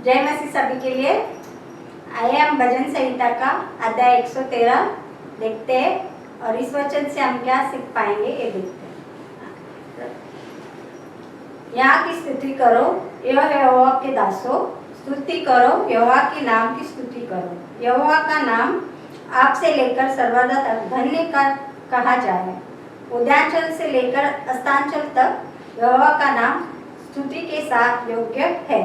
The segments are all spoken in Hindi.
जय मसीह सभी के लिए। आइए हम भजन संहिता का अध्याय 113 देखते हैं और इस वचन से हम क्या सीख पाएंगे ये देखते हैं। यहाँ की स्तुति करो यहोवा के दासों, स्तुति करो यहोवा के नाम की स्तुति करो। यहोवा का नाम आपसे लेकर सर्वदा तक धन्य का कहा जाए। उदयाचल से लेकर अस्तांचल तक यहोवा का नाम स्तुति के साथ योग्य है।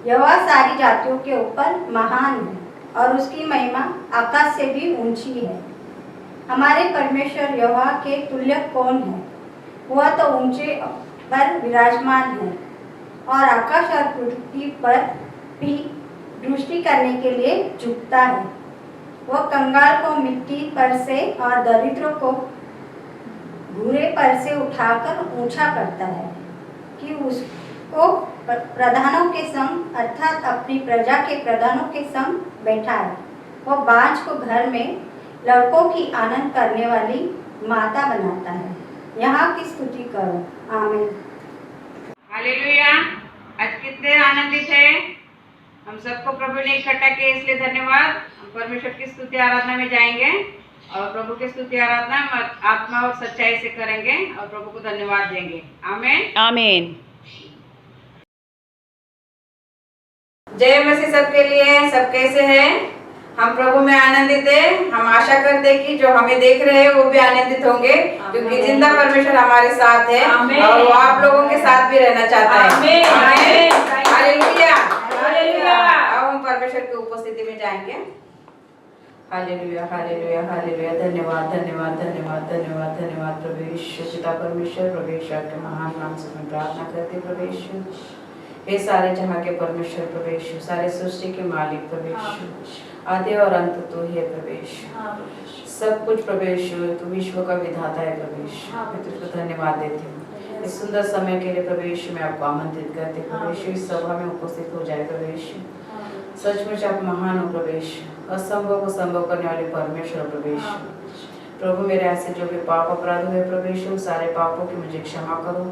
यहोवा सारी जातियों के ऊपर महान है और उसकी महिमा आकाश से भी ऊंची है। हमारे परमेश्वर यहोवा के तुल्य कौन है? वह तो ऊंचे पर विराजमान है और आकाश और पृथ्वी पर भी दृष्टि करने के लिए झुकता है। वह कंगाल को मिट्टी पर से और दरिद्रों को भूरे पर से उठाकर ऊंचा करता है कि उसको प्रधानों के संग अर्थात अपनी प्रजा के प्रधानों के संग बैठा है। वह बाँझ को घर में लड़कों की आनंद करने वाली माता बनाता है। यहाँ की स्तुति करो। आमीन। हालेलुया। आज कितने आनंदित हैं हम सबको प्रभु ने इकट्ठा किया, इसलिए धन्यवाद। हम परमेश्वर की स्तुति आराधना में जाएंगे और प्रभु की स्तुति आराधना हम आत्मा और सच्चाई से करेंगे और प्रभु को धन्यवाद देंगे। आमीन आमीन। जय मसीह सबके लिए। सब कैसे हैं? हम प्रभु में आनंदित हैं। हम आशा करते हैं कि जो हमें देख रहे हैं वो भी आनंदिद होंगे, क्योंकि जिंदा परमेश्वर हमारे साथ है और वो आप लोगों के साथ भी रहना चाहता है। हालेलुया। अब हम परमेश्वर की उपस्थिति में जाएंगे। Hallelujah, hallelujah, hallelujah. धन्यवाद, धन्यवाद, धन्यवाद, धन्यवाद, धन्यवाद प्रभु यीशु। पिता परमेश्वर, प्रभु यीशु के महान नाम से मैं प्रार्थना करती हूँ प्रभु यीशु। हे सारे जहाँ के परमेश्वर प्रभु यीशु, सारे सृष्टि के मालिक प्रभु यीशु, आदि और अंत तू ही है प्रभु यीशु। सब कुछ प्रभु यीशु, तू विश्व का विधाता है प्रभु यीशु। मैं तुझको धन्यवाद देती हूँ इस सुंदर समय के लिए प्रभु यीशु। मैं आपको आमंत्रित करती हूँ प्रभु यीशु, इस सभा में उपस्थित हो जाए प्रभु यीशु। सचमुच आप महान हो प्रभु यीशु, असंभव को संभव करने वाले परमेश्वर प्रभु यीशु। प्रभु मेरे ऐसे जो भी पाप अपराध हुए प्रभु यीशु, सारे पापों की मुझे क्षमा करो।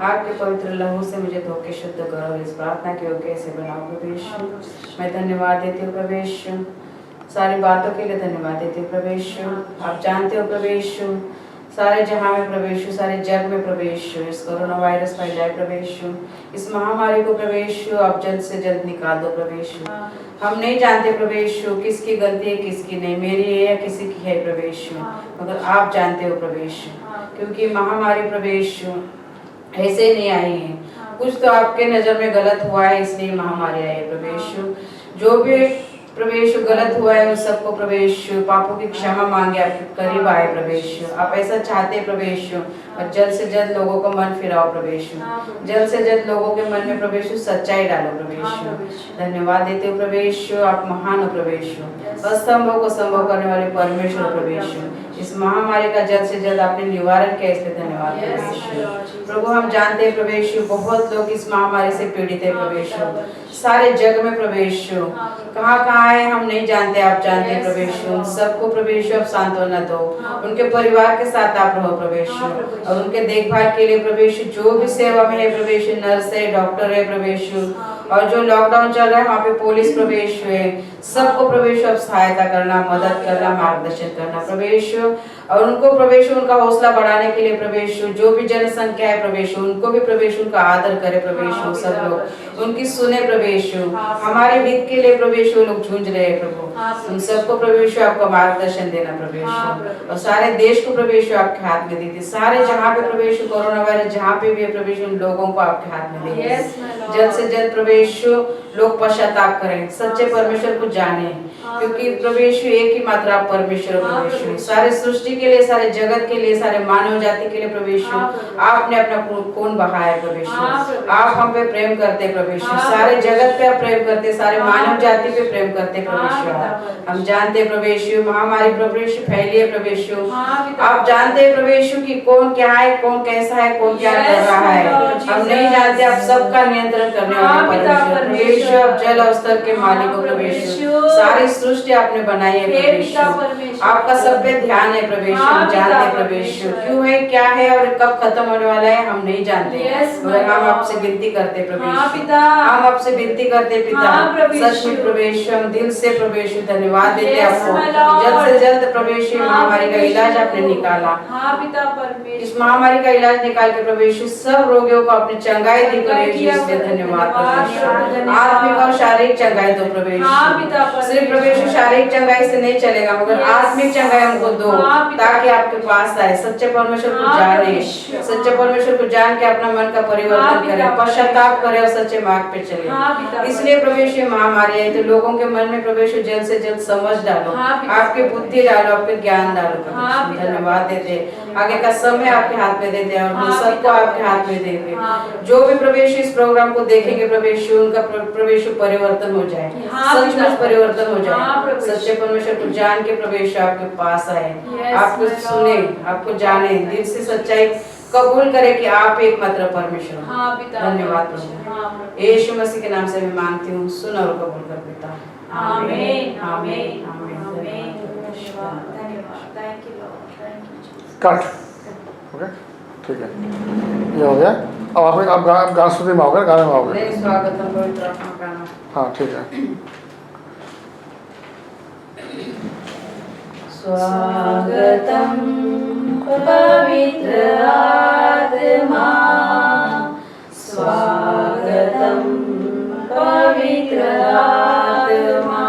आपके पवित्र लहू से मुझे धो के शुद्ध करो। इस प्रार्थना के योग्य से बनाओ प्रभु यीशु। मैं धन्यवाद देती हूँ प्रभु यीशु, सारी बातों के लिए धन्यवाद देती हूँ प्रभु यीशु। आप जानते हो प्रभु यीशु, सारे जहां में प्रभु यीशु, सारे जग में प्रभु यीशु इस कोरोना वायरस फैल जाए प्रभु यीशु। इस महामारी को प्रभु यीशु आप जल्द से जल्द निकाल दो प्रभु यीशु। हम नहीं जानते प्रभु यीशु किसकी गलती है किसकी नहीं, मेरी है या किसी की है प्रभु यीशु, मगर आप जानते हो प्रभु यीशु। क्योंकि महामारी प्रभु यीशु ऐसे नहीं आई है, कुछ तो आपके नजर में गलत हुआ है इसलिए महामारी आई है प्रभु यीशु। जो भी प्रभु यीशु गलत हुआ है उन सबको प्रभु यीशु पापों की क्षमा मांगे, आपके करीब आए प्रभु यीशु। आप ऐसा चाहते प्रभु यीशु, और जल्द से जल्द लोगों को मन फिराओ प्रभु यीशु। जल्द से जल्द लोगों के मन में प्रभु यीशु सच्चाई डालो प्रभु यीशु। धन्यवाद देते हो प्रभु यीशु, आप महान हो प्रभु यीशु, असंभव को संभव करने वाले परमेश्वर प्रभु यीशु। इस महामारी का जल्द से जल्द आपने निवारण किया, इसलिए धन्यवाद प्रभु यीशु। प्रभु हम जानते हैं प्रभु यीशु बहुत लोग इस महामारी से पीड़ित है प्रभु यीशु, सारे जग में प्रभु यीशु। कहाँ कहाँ है हम नहीं जानते, आप जानते हैं प्रभु यीशु। सबको प्रभु यीशु आप सांत्वना दो, उनके परिवार के साथ आप रहो प्रभु यीशु, और उनके देखभाल के लिए प्रभु यीशु जो भी सेवा में है प्रभु यीशु, नर्स है, डॉक्टर है प्रभु यीशु, और जो लॉकडाउन चल रहा है वहाँ पे पुलिस प्रभु यीशु है, सबको प्रभु यीशु आप सहायता करना, मदद करना, मार्गदर्शन करना प्रभु यीशु। और उनको प्रभु यीशु उनका हौसला बढ़ाने के लिए प्रभु यीशु जो भी जनसंख्या है प्रभु यीशु उनको भी प्रभु यीशु उनका आदर करे प्रभु यीशु। सब लोग उनकी सुने प्रभु यीशु, हमारे हित के लिए प्रभु यीशु लोग जूझ रहे हैं प्रभु, उन सबको प्रभु यीशु आपका मार्गदर्शन देना प्रभु यीशु। और सारे देश को प्रभु यीशु आपके हाथ में दीजिए, सारे जहाँ पे प्रभु यीशु कोरोना वायरस जहाँ पे भी है प्रभु यीशु उन लोगों को आपके हाथ में दीजिए। जल्द से जल्द प्रभु यीशु लोग पश्चाताप करें, सच्चे परमेश्वर को जाने, क्योंकि प्रभु यीशु एक ही मात्र आप परमेश्वर प्रभु यीशु। सारे सृष्टि के लिए, सारे जगत के लिए, सारे मानव जाति के लिए प्रभु यीशु आपने अपना खून बहाया प्रभु यीशु। आप हम पे प्रेम करते प्रभु यीशु, सारे जगत पे आप प्रेम करते, सारे मानव जाति पे प्रेम करते प्रभु यीशु। हम जानते प्रभु यीशु महामारी प्रभु यीशु फैली है प्रभु यीशु, आप जानते हैं प्रभु यीशु कि कौन क्या है, कौन कैसा है, कौन क्या कर रहा है, हम नहीं जानते। आप सबका नियंत्रण करने वाले परमेश्वर प्रभु यीशु यीशु आप जल और स्तर के मालिक हो प्रभु यीशु, सारी सृष्टि आपने बनाई है प्रभु यीशु, आपका सब पे ध्यान है प्रभु यीशु, हम जानते हैं प्रभु यीशु क्यों है, क्या है और कब खत्म होने वाला है हम नहीं जानते, मगर हम आपसे विनती करते प्रभु यीशु, हम आपसे विनती करते पिता, सच में प्रभु यीशु हम दिल से प्रभु यीशु धन्यवाद देते आपको, जल्द से जल्द प्रभु यीशु महामारी का इलाज आपने निकाला, इस महामारी का इलाज निकाल के प्रभु यीशु सब रोगियों को आपने चंगाई दी प्रभु यीशु, इसलिए धन्यवाद प्रभु यीशु, आत्मिक और शारीरिक चंगाई दो प्रभु यीशु, सिर्फ प्रभु यीशु शारीरिक चंगाई से नहीं चलेगा मगर आत्मिक चंगाई हमको दो, ताकि आपके पास आए, सच्चे परमेश्वर को जाने, सच्चे परमेश्वर को जान के अपना मन का परिवर्तन करे, पश्चाताप करे और सच्चे मार्ग पे चले, इसलिए प्रभु यीशु महामारी है तो लोगों के मन में प्रभु यीशु जल्द से जल्द समझ डालो, आपके बुद्धि डालो, आपके ज्ञान डालो प्रभु यीशु, धन्यवाद देते, आगे का समय आपके हाथ में देते और हम सबको आपके हाथ में देंगे, जो भी प्रभु यीशु इस प्रोग्राम को देखेंगे प्रभु यीशु उनका प्रभु यीशु परिवर्तन हो जाए, सचमुच परिवर्तन हो जाए, सच्चे परमेश्वर को जान के प्रभु यीशु आपके पास आए, आपको सुने, आपको जाने, दिल से सच्चाई कबूल करे कि आप एकमात्र परमेश्वर हो, धन्यवाद प्रभु, यीशु मसीह के नाम से मैं मांगती हूँ, सुन और कबूल कर पिता, आमीन आमीन आमीन, कट ओके ठीक है, ये हो गया। अब आप गाना स्तुति में आओगे, गाने में आओगे, स्वागतम पवित्र आत्मा का नाम, हाँ ठीक है। स्वागतम पवित्र आत्मा, स्वागतम पवित्र आत्मा,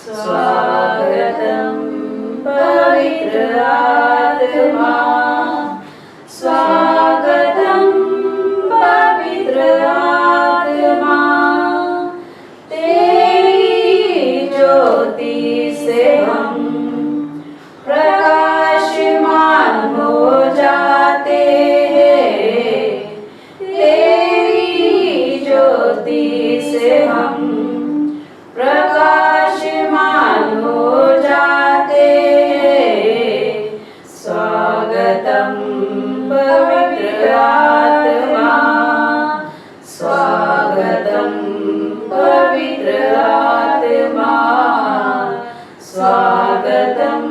स्वागतम पवित्र आत्मा, स्वागतम पवित्र आत्मा, तेरी ज्योति से हम प्रकाशमान हो जाते हैं, तेरी ज्योति से हम प्रकाशमान हो जाते हैं, स्वागतम पवित्र आत्मा, स्वागतम पवित्र आत्मा, स्वागतम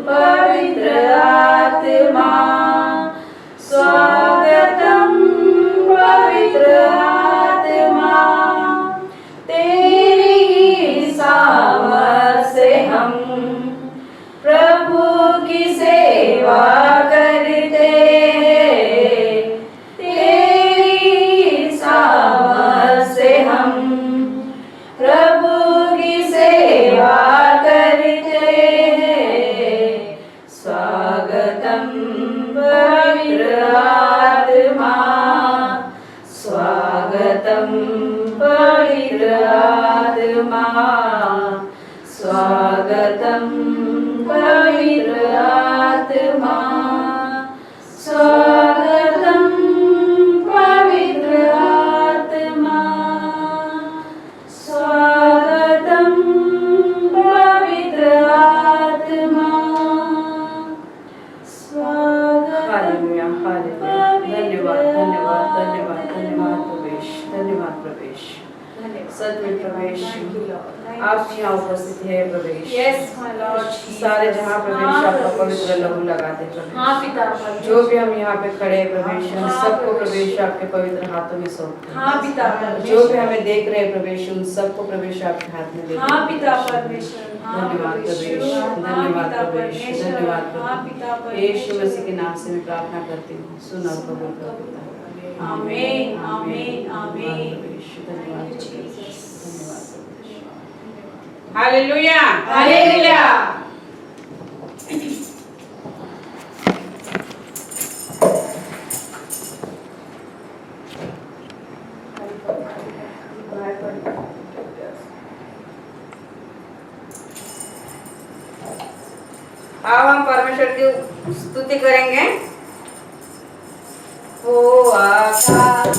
पवित्र आत्मा, स्वागतम पवित्र आत्मा, तेरी ही सामर्थ से हम प्रभु की सेवा करते हैं, तेरी सामर्थ से हम प्रभु की सेवा करते हैं, स्वागतम पवित्र आत्मा, स्वागतम पवित्र आत्मा, स्वागतम पवित्र आत्मा, स्वागतम पवित्र आत्मा, स्वागतम पवित्र आत्मा, हालेलुया हालेलुया, धन्यवाद धन्यवाद धन्यवाद धन्यवाद प्रवेश, धन्यवाद प्रवेश, सच में प्रवेश आप यहाँ उपस्थित है प्रवेश, सारे जहाँ प्रवेश आपका पवित्र लहू लगाते प्रवेश, जो भी हम यहाँ पे खड़े हैं प्रवेश उन सबको प्रवेश आपके पवित्र हाथों में सौंपते हैं, जो भी हमें देख रहे हैं प्रवेश उन सबको प्रवेश आपके हाथ में देते हैं, धन्यवाद प्रवेश, धन्यवाद प्रवेश, धन्यवाद प्रभु, यीशु मसीह के नाम से मैं प्रार्थना करती हूँ, सुन और कबूल कर पिता, आमीन आमीन आमीन, धन्यवाद प्रभु, हालेलुया हालेलुया। अब हम परमेश्वर की स्तुति करेंगे। ओ आकाश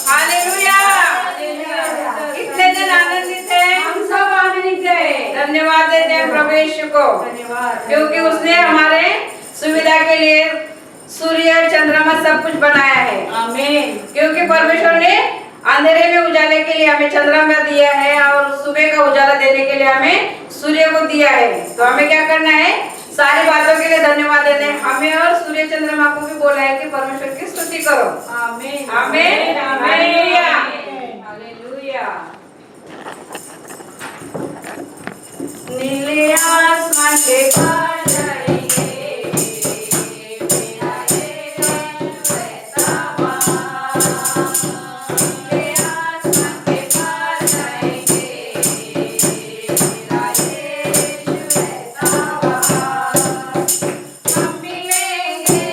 हालेलुया। कितने जन आनंदित हैं? हम सब आनंदित हैं। धन्यवाद देते हैं प्रभु यीशु को, क्योंकि उसने हमारे सुविधा के लिए सूर्य चंद्रमा सब कुछ बनाया है। आमीन। क्योंकि परमेश्वर ने अंधेरे में उजाले के लिए हमें चंद्रमा दिया है और सुबह का उजाला देने के लिए हमें सूर्य को दिया है। तो हमें क्या करना है? सारी बातों के लिए धन्यवाद देते हैं। हमें और सूर्य चंद्रमा को भी बोला है कि परमेश्वर की स्तुति करो। आमीन। आमीन। हालेलुया। हालेलुया। नीले आसमान के पार जाएंगे, मेरा यीशु ऐसा वहाँ। नीले आसमान के पार जाएंगे, मेरा यीशु ऐसा वहाँ। हम मिलेंगे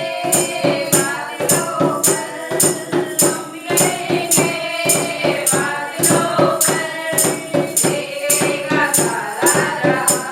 बादलों पर, हम मिलेंगे बादलों पर, देखेगा सारा जहां।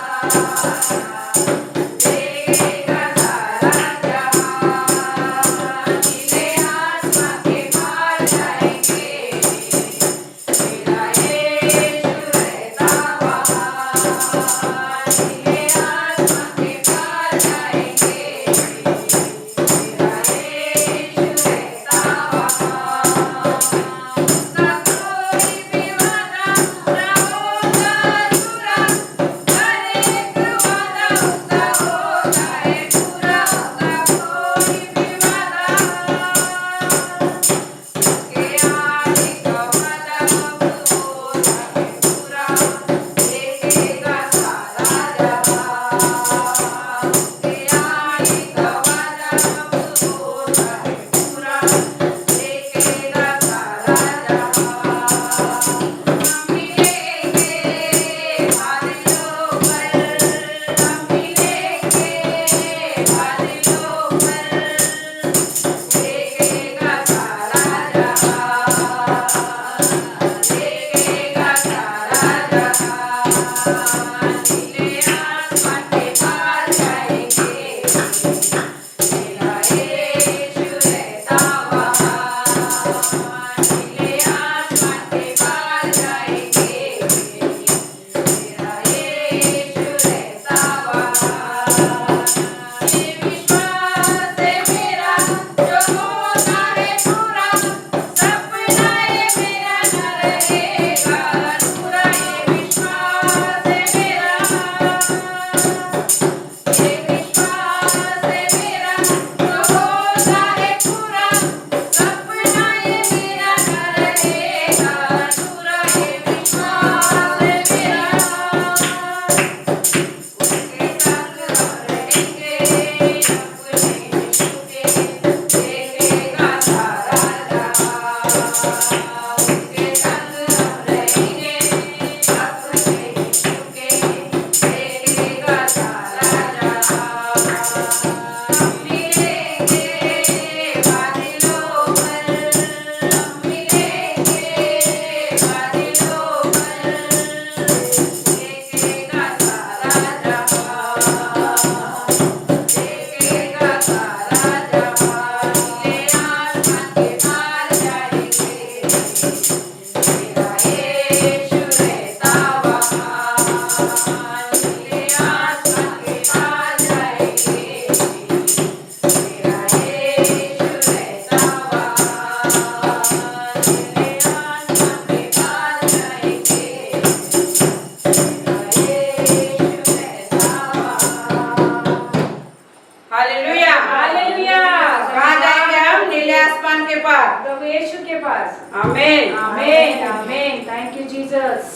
आमीन आमीन आमीन। Thank you Jesus.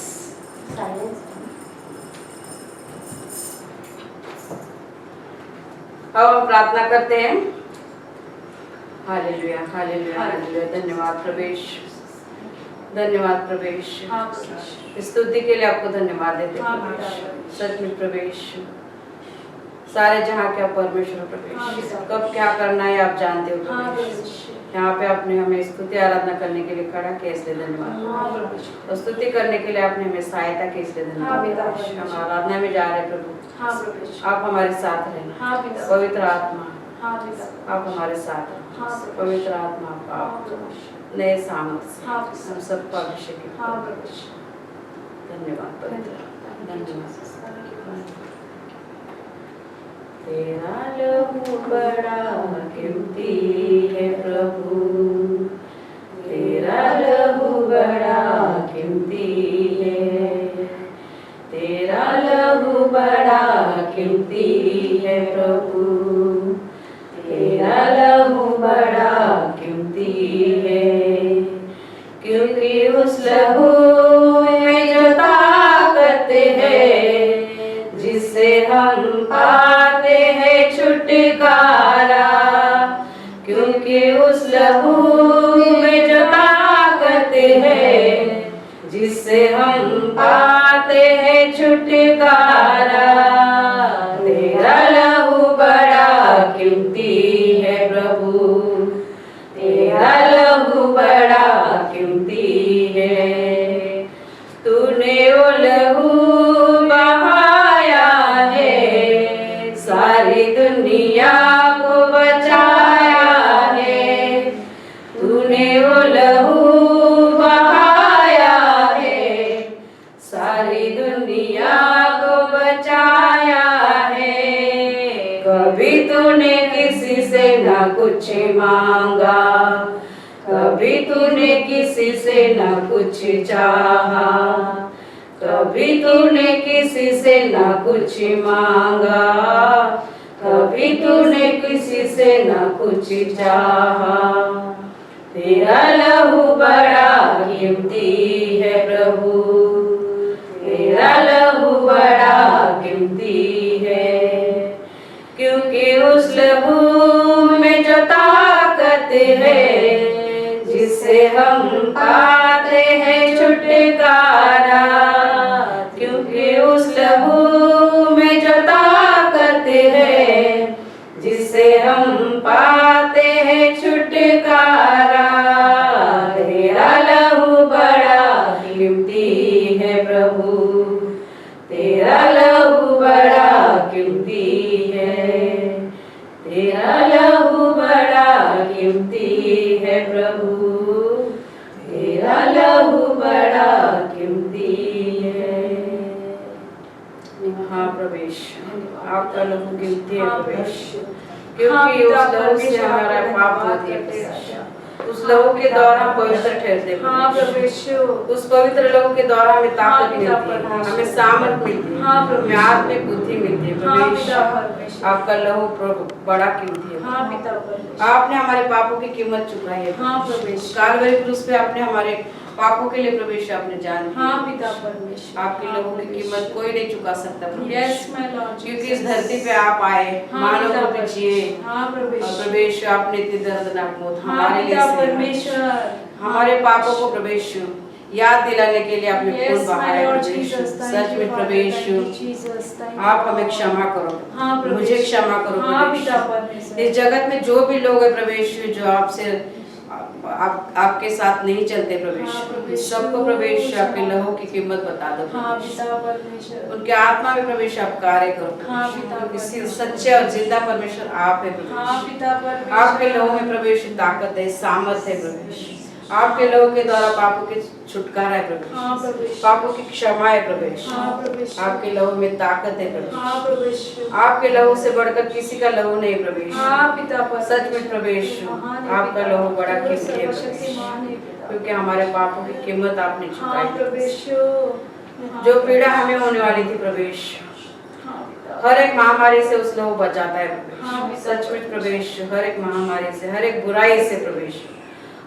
साइलेंस। अब हम प्रार्थना करते हैं। Hallelujah hallelujah hallelujah. धन्यवाद प्रवेश, धन्यवाद प्रवेश। हाँ प्रवेश। स्तुति के लिए आपको धन्यवाद देते हैं हाँ, प्रवेश। प्रवेश। सच में प्रवेश, सारे जहाँ के आप परमेश्वर हाँ, प्रवेश, प्रवेश। कब क्या करना है आप जानते हो हाँ प्रवेश। प्रवेश। यहाँ पे आपने हमें स्तुति आराधना करने के लिए खड़ा किया, इसलिए धन्यवाद। हाँ प्रवेश। और स्तुति करने के लिए आपने हमें सहायता की, इसलिए हाँ, धन्यवाद पिता प्रवेश। परमेश्वर। हम आराधना में जा रहे हैं प्रभु, हाँ प्रवेश। आप हमारे साथ रहना। हाँ पिता। पवित्र आत्मा हाँ पिता। आप हमारे साथ रहना। हाँ प्रवेश। पवित्र आत्मा हाँ आप प्रवेश। नए सामर्थ्य से हाँ हम सबको अभिषेक करें। हाँ प्रवेश। धन्यवाद पवित्र आत्मा, धन्यवाद। तेरा लहू बड़ा कीमती है प्रभु, तेरा लहू बड़ा कीमती है, तेरा लहू बड़ा कीमती है प्रभु, तेरा लहू बड़ा कीमती है। क्योंकि उस लहू में जो ताकत है, जिससे हम पाते हैं छुटकारा, क्योंकि उस लहू में जो ताकत है, जिससे हम पाते हैं छुटकारा। तेरा लहू बड़ा कीमती है प्रभु, तेरा लहू बड़ा कीमती है। तूने वो लहू बहाया है, सारी दुनिया को बचाया है। तूने वो लहू बहाया है, सारी दुनिया को बचाया है। कभी तूने किसी से ना कुछ मांगा, कभी तूने किसी से ना कुछ चाहा, कभी तूने किसी से ना कुछ मांगा, कभी तूने किसी से ना कुछ चाहा। तेरा लहू बड़ा कीमती है प्रभु, तेरा लहू बड़ा कीमती है। क्योंकि उस लहू में जो ताकत है, जिससे हम पाते हैं छुटकारा, क्योंकि उस लहू में जो ताकत है, जिससे हम पाते हैं छुटकारा। तेरा लहू बड़ा कीमती है प्रभु, तेरा लहू बड़ा कीमती है, तेरा लहू बड़ा कीमती है प्रभु, तेरा लहू बड़ा कीमती है। हाँ प्रवेश, आपका लहू कीमती है प्रवेश, क्योंकि उस लहू से हमारा पाप धोते हैं। उस लहू के द्वारा हम पवित्र ठहरते हैं। हाँ प्रवेश। उस पवित्र लहू के द्वारा हमें ताकत हाँ, मिलती है, हमें सामर्थ मिलती है, हाँ, हमें आत्मिक बुद्धि मिलती है। हाँ प्रवेश, पिता परमेश्वर। आपका लहू प्रभु बड़ा कीमती है। हाँ पिता परमेश्वर। आपने हमारे पापों की कीमत चुकाई है। हाँ प्रवेश। कालवरी क्रूस पे आपने हमारे पापों के लिए प्रवेश आपने जान दी। हाँ पिता परमेश्वर। आपके लहू की कीमत कोई नहीं चुका सकता प्रवेश। यस माय लॉर्ड, क्योंकि इस धरती पे आप आए, हाँ मानव पिता रूप में जिए, परमेश्वर। हाँ प्रवेश। और प्रवेश आपने इतनी दर्दनाक मौत हाँ हमारे लिए पिता सही। परमेश्वर। हमारे पापों को प्रवेश याद दिलाने के लिए आपने खून Yes, my बहाया Lord प्रवेश। Jesus, thank सच you, में Father, प्रवेश, thank you, Jesus, thank you, आप हमें Lord. क्षमा करो, हाँ प्रवेश। मुझे क्षमा करो हाँ प्रवेश। पिता परमेश्वर। इस जगत में जो भी लोग है प्रवेश, जो आपसे आपके साथ नहीं चलते हाँ, प्रवेश। प्रवेश, सबको प्रवेश आपके लहू की कीमत बता दो हाँ प्रवेश। पिता परमेश्वर। उनके आत्मा में प्रवेश आप कार्य करो हाँ, प्रवेश। पिता क्योंकि परमेश्वर। सच्चे और जिंदा परमेश्वर आप है हाँ प्रवेश। पिता परमेश्वर। आपके लहू में प्रवेश ताकत है, सामर्थ है प्रवेश। आपके लहू के द्वारा पापों के छुटकारा है हाँ प्रवेश, प्रवेश। पापों की क्षमा है प्रवेश। हाँ प्रवेश। आपके लहू में ताकत है प्रवेश। हाँ प्रवेश। आपके लहू से बढ़कर किसी का लहू नहीं प्रवेश। हाँ पिता परमेश्वर। सच में प्रवेश, महान है आपका पिता। लहू बड़ा तू कीमती है सर्वशक्तिमान है पिता। क्योंकि हमारे पापों की कीमत आपने हाँ चुकाई। प्रवेश। जो पीड़ा हमें होने वाली थी प्रवेश, हाँ पिता। हर एक महामारी से उस लहू बचाता है हाँ, प्रवेश। सच में प्रवेश, हर एक महामारी से, हर एक बुराई से प्रवेश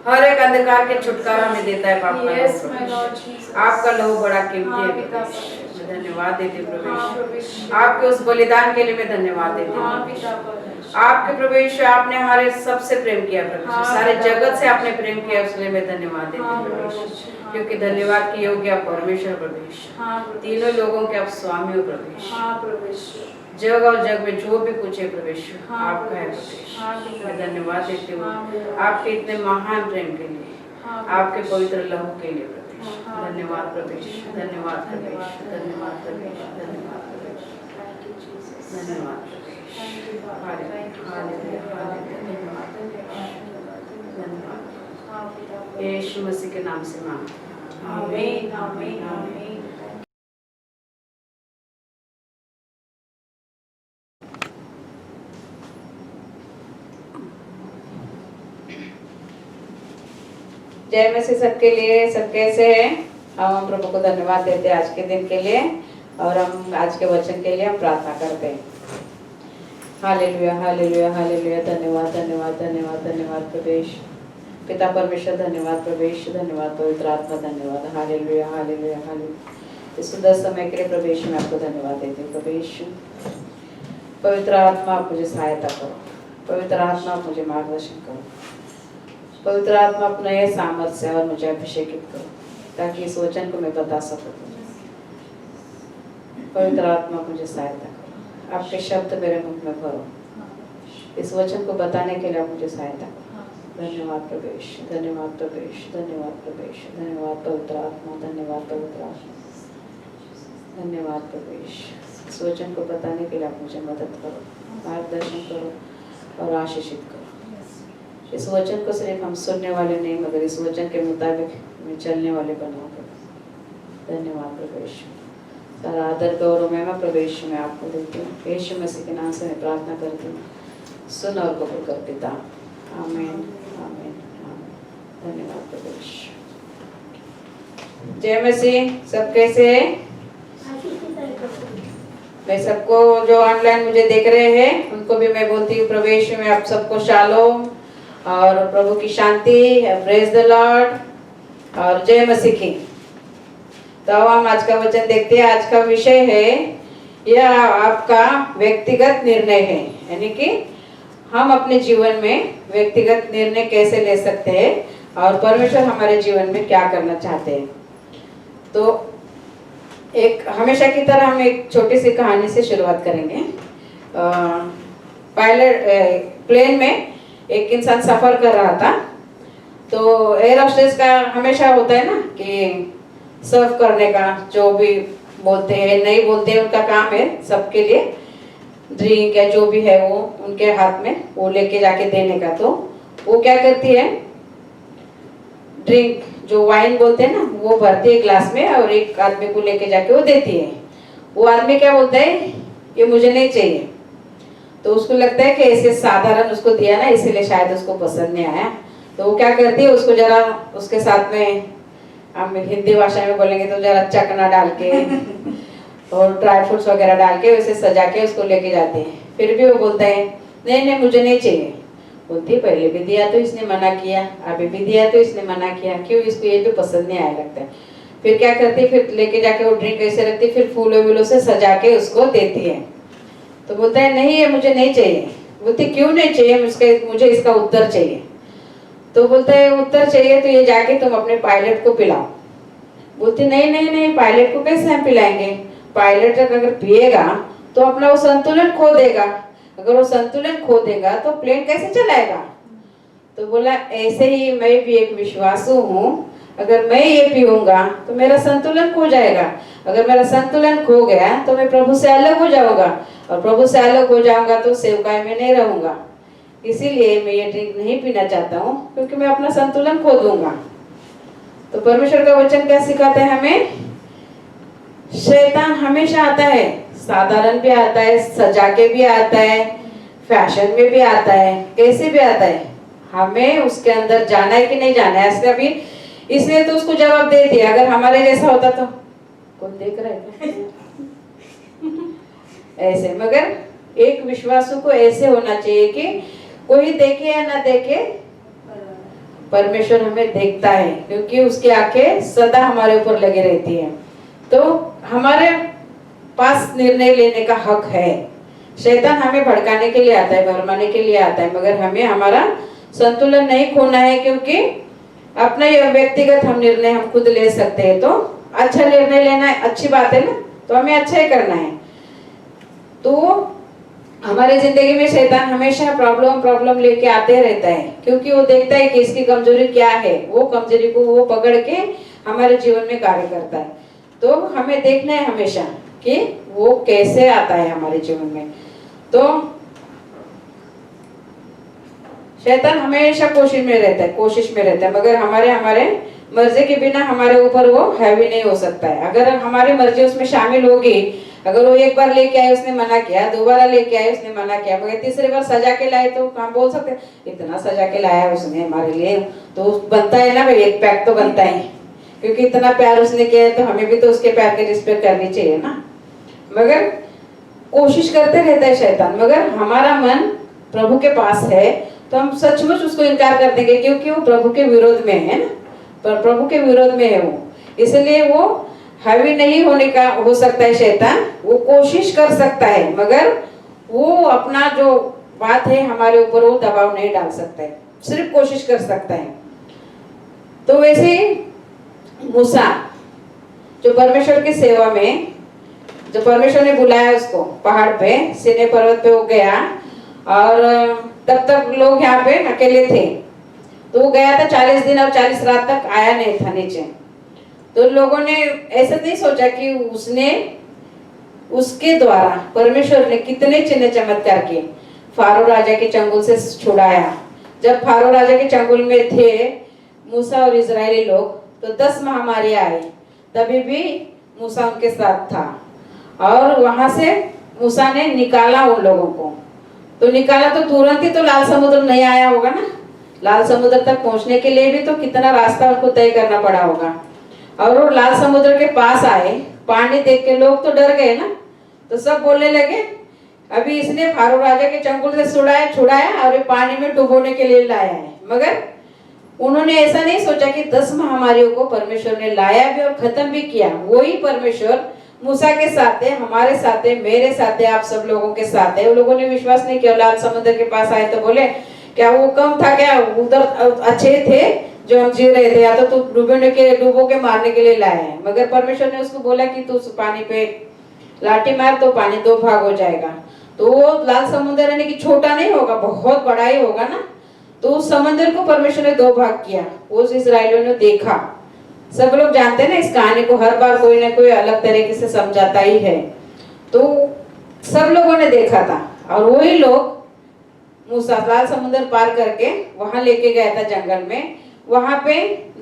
हर एक अंधकार के छुटकारा हमें देता है पाप का Yes, लहू my Prabhu Lord Yeshu. Jesus. आपका लहू बड़ा कीमती हाँ, है पिता प्रभु यीशु। परमेश्वर। मैं धन्यवाद देती हूँ प्रभु हाँ, यीशु। प्रभु यीशु। आपके उस बलिदान के लिए मैं धन्यवाद देती हूँ हाँ, प्रभु पिता यीशु। परमेश्वर। आपके प्रभु यीशु आपने हमारे सबसे प्रेम किया प्रभु यीशु। हाँ, सारे पिता जगत से परमेश्वर। आपने प्रेम किया उसके लिए मैं धन्यवाद देती हाँ, हूँ प्रभु प्रभु यीशु। यीशु। हाँ, क्योंकि प्रभु धन्यवाद यीशु। की योग्य आप परमेश्वर प्रभु यीशु। हाँ, प्रभु तीनों यीशु। लोगों के आप स्वामी हो प्रभु यीशु। हाँ, प्रभु यीशु। जग और जग में जो भी कुछ है प्रभु यीशु हाँ, आपका है प्रभु प्रभु यीशु। हाँ, यीशु। पिता मैं धन्यवाद देती हूँ हाँ, पिता आपके इतने महान प्रेम के लिए, हाँ, प्रभु आपके यीशु। पवित्र लहू के लिए प्रभु यीशु। हाँ, धन्यवाद पिता प्रभु यीशु। धन्यवाद प्रभु यीशु। धन्यवाद प्रभु यीशु। धन्यवाद प्रभु यीशु। Thank you, Jesus. धन्यवाद प्रभु यीशु। Thank you, Father. Hallelujah, Thank you, hallelujah, Father. Hallelujah. धन्यवाद, धन्यवाद। हाँ, पिता परमेश्वर। यीशु मसीह के नाम से मांगते हैं। आमीन, आमीन, आमीन। जय मसीह सबके लिए। सब कैसे हैं? हम प्रभु को धन्यवाद देते हैं आज के दिन के लिए और हम आज के वचन के लिए हम प्रार्थना करते हैं। Hallelujah, hallelujah, hallelujah. धन्यवाद, धन्यवाद, धन्यवाद, धन्यवाद प्रभु यीशु। पिता परमेश्वर धन्यवाद प्रभु यीशु। धन्यवाद पवित्र आत्मा धन्यवाद। Hallelujah, hallelujah, hallelujah. इस सुंदर समय के लिए प्रभु यीशु मैं आपको धन्यवाद देती हूँ प्रभु यीशु। पवित्र आत्मा आप मुझे सहायता करो। पवित्र आत्मा आप मुझे मार्गदर्शन करो। पवित्र आत्मा अपने नए सामर्थ से और मुझे अभिषेकित करो ताकि इस वचन को मैं बता सकूं। पवित्र आत्मा मुझे सहायता करो। आपके शब्द मेरे मुख में भरो। इस वचन को बताने के लिए आप मुझे सहायता करो। धन्यवाद प्रभु यीशु। धन्यवाद प्रभु यीशु। धन्यवाद प्रभु यीशु। धन्यवाद पवित्र आत्मा। धन्यवाद पवित्र आत्मा। धन्यवाद प्रभु यीशु। इस वचन को बताने के लिए आप मुझे मदद करो, मार्गदर्शन करो और आशीषित करो। इस वचन को सिर्फ हम सुनने वाले नहीं मगर इस वचन के मुताबिक में चलने वाले बनाओ प्रभु। धन्यवाद प्रभु यीशु। सारा आदर गौरव मैं प्रभु यीशु में आपको देती हूँ। यीशु मसीह के नाम से मैं प्रार्थना करती हूँ। सुन और कबूल कर पिता। आमीन, आमीन, आमीन। धन्यवाद प्रभु यीशु। जय मसीह। सब कैसे हैं? मैं सबको जो ऑनलाइन मुझे देख रहे हैं उनको भी मैं बोलती हूँ प्रभु यीशु में आप सबको शालोम और प्रभु की शांति। प्रेज द लॉर्ड और जय मसीह की। तो हम आज का वचन देखते हैं। आज का विषय है यह आपका व्यक्तिगत निर्णय है, यानी कि हम अपने जीवन में व्यक्तिगत निर्णय कैसे ले सकते हैं और परमेश्वर हमारे जीवन में क्या करना चाहते हैं। तो एक हमेशा की तरह हम एक छोटी सी कहानी से शुरुआत करेंगे। पायलट प्लेन में एक इंसान सफर कर रहा था। तो एयर होस्टेस का हमेशा होता है ना कि सर्व करने का, जो भी बोलते हैं नहीं बोलते हैं उनका काम है सबके लिए। ड्रिंक या जो भी है वो उनके हाथ में वो लेके जाके देने का। तो वो क्या करती है, ड्रिंक जो वाइन बोलते हैं ना वो भरती है ग्लास में और एक आदमी को लेके जाके वो देती है। वो आदमी क्या बोलता है, ये मुझे नहीं चाहिए। तो उसको लगता है कि ऐसे साधारण उसको दिया ना इसीलिए शायद उसको पसंद नहीं आया। तो वो क्या करती है, उसको जरा उसके साथ में हम हिंदी भाषा में बोलेंगे तो जरा चकना डाल के और ड्राई फ्रूट्स वगैरह डाल के उसे सजा के उसको लेके जाते हैं। फिर भी वो बोलता है नहीं नहीं मुझे नहीं चाहिए। बोलती है पहले भी दिया तो इसने मना किया, अभी भी दिया तो इसने मना किया, क्यों इसको ये भी पसंद नहीं आया लगता है। फिर क्या करती है, फिर लेके जाके वो ड्रिंक ऐसे रखती है, फिर फूलों वूलों से सजा के उसको देती है। तो बोलता है नहीं ये मुझे नहीं चाहिए। बोलती क्यों नहीं चाहिए, मुझे इसका उत्तर चाहिए। तो बोलता है उत्तर चाहिए तो ये जाके तुम अपने पायलट को पिलाओ। बोलती नहीं नहीं नहीं पायलट को कैसे हम पिलाएंगे, पायलट अगर पिएगा तो अपना वो संतुलन खो देगा, अगर वो संतुलन खो देगा तो प्लेन कैसे चलाएगा। तो बोला ऐसे ही मैं भी एक विश्वासु हूँ, अगर मैं ये पीऊंगा तो मेरा संतुलन खो जाएगा, अगर मेरा संतुलन खो गया तो मैं प्रभु से अलग हो जाऊंगा और प्रभु से अलग हो जाऊंगा तो सेवकाई में नहीं रहूंगा। इसीलिए मैं ये ड्रिंक नहीं पीना चाहता हूँ क्योंकि मैं अपना संतुलन खो दूंगा। तो परमेश्वर का वचन क्या सिखाता है हमें, शैतान हमेशा आता है, साधारण भी आता है, सजा के भी आता है, फैशन में भी आता है, कैसे भी आता है। हमें उसके अंदर जाना है कि नहीं जाना है। ऐसे अभी इसने तो उसको जवाब दे दिया, अगर हमारे जैसा होता तो कौन देख रहा है ऐसे। मगर एक विश्वासु को ऐसे होना चाहिए कि कोई देखे या ना देखे परमेश्वर हमें देखता है, क्योंकि उसकी आंखें सदा हमारे ऊपर लगी रहती है। तो हमारे पास निर्णय लेने का हक है। शैतान हमें भड़काने के लिए आता है, भरमाने के लिए आता है, मगर हमें हमारा संतुलन नहीं खोना है, क्योंकि अपना ये व्यक्तिगत हम निर्णय हम खुद ले सकते हैं। तो अच्छा निर्णय लेना अच्छी बात है ना, तो हमें अच्छा ही करना है। तो हमारे जिंदगी में शैतान हमेशा प्रॉब्लम लेके आते रहता है, क्योंकि वो देखता है कि इसकी कमजोरी क्या है, वो कमजोरी को वो पकड़ के हमारे जीवन में कार्य करता है। तो हमें देखना है हमेशा कि वो कैसे आता है हमारे जीवन में। तो शैतान हमेशा कोशिश में रहता है, मगर हमारे मर्जी के बिना हमारे ऊपर वो हैवी नहीं हो सकता है। अगर हमारी मर्जी उसमें शामिल होगी, अगर वो एक बार लेके आए उसने मना किया, दोबारा लेके आए उसने मना किया, मगर तीसरी बार सजा के लाए, तो हम बोल सकते हैं इतना सजा के लाया उसने हमारे लिए, तो बनता है ना भाई, एक पैक तो बनता है, क्योंकि इतना प्यार उसने किया है, तो हमें भी तो उसके प्यार की रिस्पेक्ट करनी चाहिए ना। मगर कोशिश करते रहता है शैतान, मगर हमारा मन प्रभु के पास है, तो हम सचमुच उसको इनकार कर देंगे, क्योंकि वो प्रभु के विरोध में है ना, पर प्रभु के विरोध में है वो, इसलिए वो हावी नहीं होने का हो सकता है। शैतान वो कोशिश कर सकता है, मगर वो अपना जो बात है हमारे ऊपर वो दबाव नहीं डाल सकता है, सिर्फ कोशिश कर सकता है। तो वैसे मूसा जो परमेश्वर की सेवा में, जो परमेश्वर ने बुलाया उसको पहाड़ पे, सीनै पर्वत पे वो गया, और तब तक लोग यहाँ पे अकेले थे। तो वो गया था 40 दिन और 40 रात तक आया नहीं था नीचे। तो लोगों ने ऐसा नहीं सोचा कि उसके द्वारा परमेश्वर ने कितने चिन्ह चमत्कार किए, फारो राजा के चंगुल से छुड़ाया। जब फारो राजा के चंगुल में थे मूसा और इजरायली लोग, तो 10 महामारी आई, तभी भी मूसा उनके साथ था, और वहां से मूसा ने निकाला उन लोगों को। तो निकाला तो तुरंत ही तो लाल समुद्र नहीं आया होगा ना, लाल समुद्र तक पहुंचने के लिए भी तो कितना रास्ता उनको तय करना पड़ा होगा। और वो लाल समुद्र के पास आए, पानी देख के लोग तो डर गए ना, तो सब बोलने लगे अभी इसने फारो राजा के चंगुल से छुड़ाया और ये पानी में डुबोने के लिए लाया है। मगर उन्होंने ऐसा नहीं सोचा कि 10 महामारियों को परमेश्वर ने लाया भी और खत्म भी किया। वही परमेश्वर मूसा के साथ है, हमारे साथ है, मेरे साथ है, आप सब लोगों के साथ है। वो लोगों ने विश्वास नहीं किया, लाल समुद्र के पास आए तो बोले क्या वो कम था क्या, उधर अच्छे थे जो हम जी रहे थे, या तो तू डूबो के मारने के लिए लाया है। मगर परमेश्वर ने उसको बोला कि तू उस पानी पे लाठी मार तो पानी 2 भाग हो जाएगा। तो वो लाल समुद्र यानी कि छोटा नहीं होगा, बहुत बड़ा ही होगा ना। तो उस समुद्र को परमेश्वर ने 2 भाग किया, उस इस्राएलियों ने देखा। सब लोग जानते हैं ना इस कहानी को, हर बार कोई ना कोई अलग तरीके से समझाता ही है। तो सब लोगों ने देखा था, और वही लोग मूसा लाल समुद्र पार करके वहां लेके गया था जंगल में। वहां पे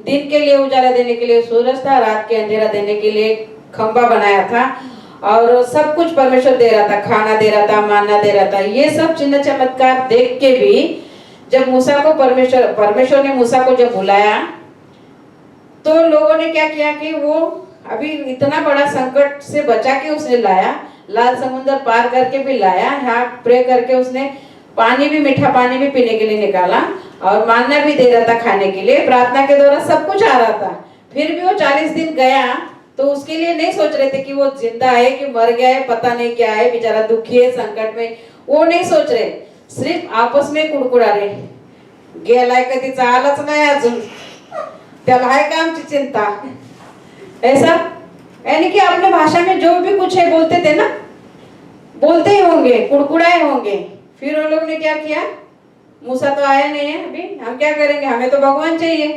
दिन के लिए उजाला देने के लिए सूरज था, रात के अंधेरा देने के लिए खंबा बनाया था, और सब कुछ परमेश्वर दे रहा था, खाना दे रहा था, मानना दे रहा था। ये सब चिन्ह चमत्कार देख के भी जब मूसा को परमेश्वर ने मूसा को जब बुलाया, तो लोगों ने क्या किया कि वो अभी इतना बड़ा संकट से बचा के उसने लाया, लाल समुद्र पार करके भी लाया, यहाँ प्रे करके उसने पानी भी, मीठा पानी भी पीने के लिए निकाला, और मानना भी दे रहा था खाने के लिए, प्रार्थना के द्वारा सब कुछ आ रहा था। फिर भी वो 40 दिन गया, तो उसके लिए नहीं सोच रहे थे कि वो जिंदा है कि मर गया है, पता नहीं क्या है, बेचारा दुखी है, संकट में, वो नहीं सोच रहे, सिर्फ आपस में कुड़कुड़ा रहे, गेलाय कधी आलाच नाही अजून, त्याला आहे का आमची चिंता, ऐसा यानी कि अपने भाषा में जो भी कुछ है बोलते थे ना, बोलते ही होंगे, कुड़कुड़ाए होंगे। फिर उन लोग ने क्या किया, मूसा तो आया नहीं है, अभी हम क्या करेंगे, हमें तो भगवान चाहिए।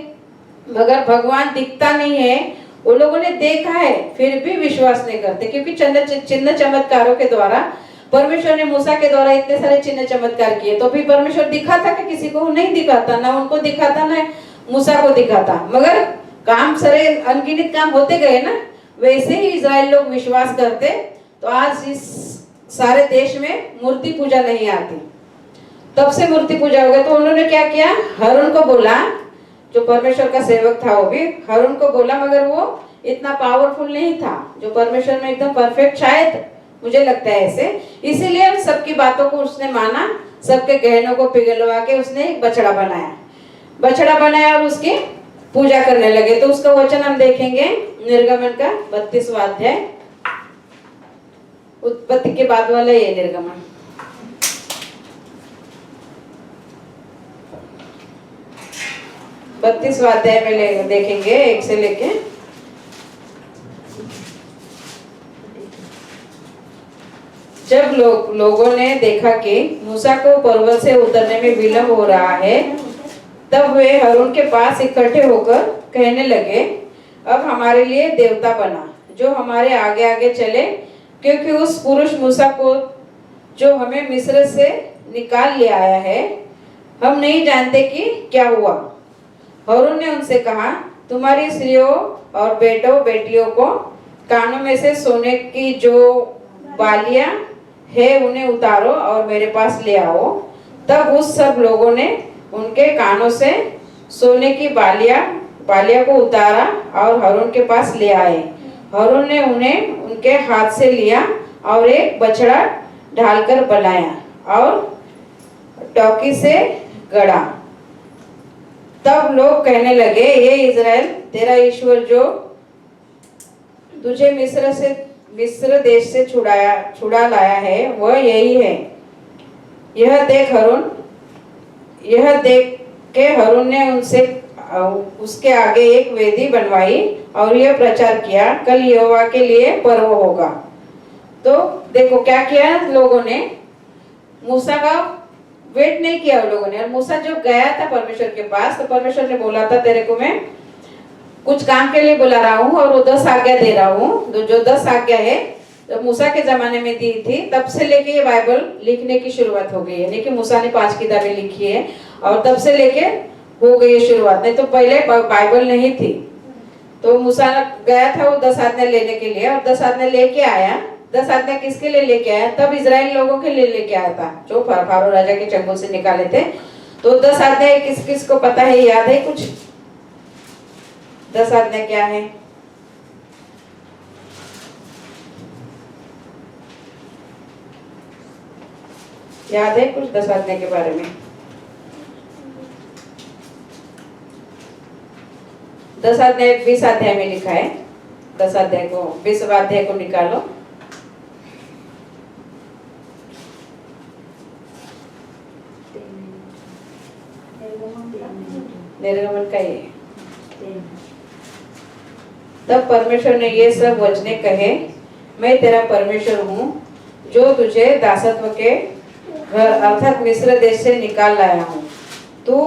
मगर भगवान दिखता नहीं है, वो लोगों ने देखा है फिर भी विश्वास नहीं करते, क्योंकि चिन्ह चमत्कारों के द्वारा परमेश्वर ने मूसा के द्वारा इतने सारे चिन्ह चमत्कार किए, तो भी परमेश्वर दिखाता कि किसी को नहीं दिखाता, ना उनको दिखाता ना मूसा को दिखाता। मगर काम सारे अनगिनत काम होते गए ना, वैसे ही इजराइल लोग विश्वास करते, तो आज इस सारे देश में मूर्ति पूजा नहीं आती, तब से मूर्ति पूजा हो गई। तो उन्होंने क्या किया, हारून को बोला, जो परमेश्वर का सेवक था वो भी हारून को बोला, मगर वो इतना पावरफुल नहीं था जो परमेश्वर में एकदम परफेक्ट, शायद मुझे लगता है ऐसे, इसीलिए सबकी बातों को उसने माना, सबके गहनों को पिघलवा के उसने एक बछड़ा बनाया। बछड़ा बनाया और उसकी पूजा करने लगे। तो उसका वचन हम देखेंगे निर्गमन का 32वां अध्याय, उत्पत्ति के बाद वाला ये निर्गमन। बत्तीसवां अध्याय में देखेंगे 1 से लेके। जब लोगों ने देखा कि मूसा को पर्वत से उतरने में विलंब हो रहा है, तब वे हारून के पास इकट्ठे होकर कहने लगे, अब हमारे लिए देवता बना जो हमारे आगे आगे चले, क्योंकि उस पुरुष मूसा को जो हमें मिस्र से निकाल ले आया है, हम नहीं जानते कि क्या हुआ। हारून ने उनसे कहा, तुम्हारी स्त्रियों और बेटों बेटियों को कानों में से सोने की जो बालियां है उन्हें उतारो और मेरे पास ले आओ। तब उस सब लोगों ने उनके कानों से सोने की बालियां को उतारा और हारून के पास ले आए। हारून ने उन्हें उनके हाथ से लिया और एक बछड़ा ढालकर बनाया और टोकी से गढ़ा। तब लोग कहने लगे, ये इज़राइल तेरा ईश्वर जो तुझे मिस्र देश से छुड़ा लाया है वह यही है। यह देख के हारून ने उसके आगे एक वेदी बनवाई और यह प्रचार किया, कल यहोवा के लिए पर्व होगा। तो देखो क्या किया लोगों ने, मूसा का वेट नहीं किया उन लोगों ने। और मूसा जब गया था परमेश्वर के पास, तो परमेश्वर ने बोला था, तेरे को मैं कुछ काम के लिए बुला रहा हूँ और वो 10 आज्ञा दे रहा हूँ। तो जो 10 आज्ञा है तो मूसा के जमाने में दी थी, तब से लेके ये बाइबल लिखने की शुरुआत हो गई है। यानी कि मूसा ने 5 किताबें लिखी है और तब से लेके हो गई है शुरुआत। नहीं तो पहले बाइबल नहीं थी। तो मूसा गया था वो 10 आज्ञा लेने के लिए और 10 आज्ञा लेके आया। 10 आज्ञा किसके लिए लेके आया? तब इजराइल लोगों के लिए लेके आया था जो फारो राजा के चंगुल से निकाले थे। तो 10 आज्ञा किस किस को पता है, याद है कुछ? 10 आज्ञा क्या है? याद है कुछ 10 आज्ञा के बारे में? 10 अध्याय 20 अध्याय में लिखा है। 10 अध्याय को 20वां अध्याय को निकालो। निर्गमन का ये। तब परमेश्वर ने ये सब वचने कहे, मैं तेरा परमेश्वर हूँ जो तुझे दासत्व के घर अर्थात मिस्र देश से निकाल लाया हूँ। तू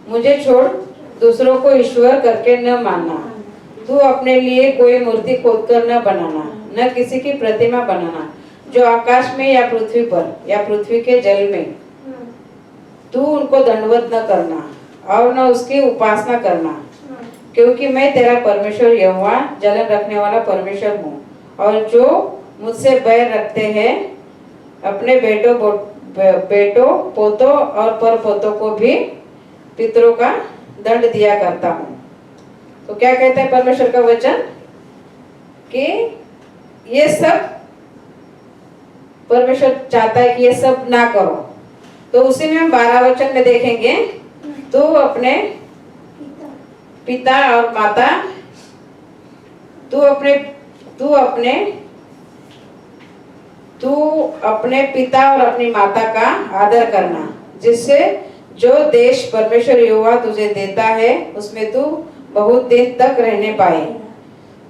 मुझे छोड़ दूसरों को ईश्वर करके न मानना। तू अपने लिए कोई मूर्ति खोदकर न बनाना, न किसी की प्रतिमा बनाना जो आकाश में या पृथ्वी पर या पृथ्वी के जल में। तू उनको दंडवत न करना और न उसकी उपासना करना, क्योंकि मैं तेरा परमेश्वर यहोवा जलन रखने वाला परमेश्वर हूँ। और जो मुझसे बैर रखते हैं अपने बेटों पोतों और परपोतों को भी पितरों का दंड दिया करता हूँ। तो क्या कहता है परमेश्वर का वचन कि ये सब परमेश्वर चाहता है कि ये सब ना करो। तो उसी में हम 12 वचन में देखेंगे, तो अपने पिता और माता तू अपने पिता और अपनी माता का आदर करना, जिससे जो देश परमेश्वर यहोवा तुझे देता है उसमें तू बहुत दिन तक रहने पाए।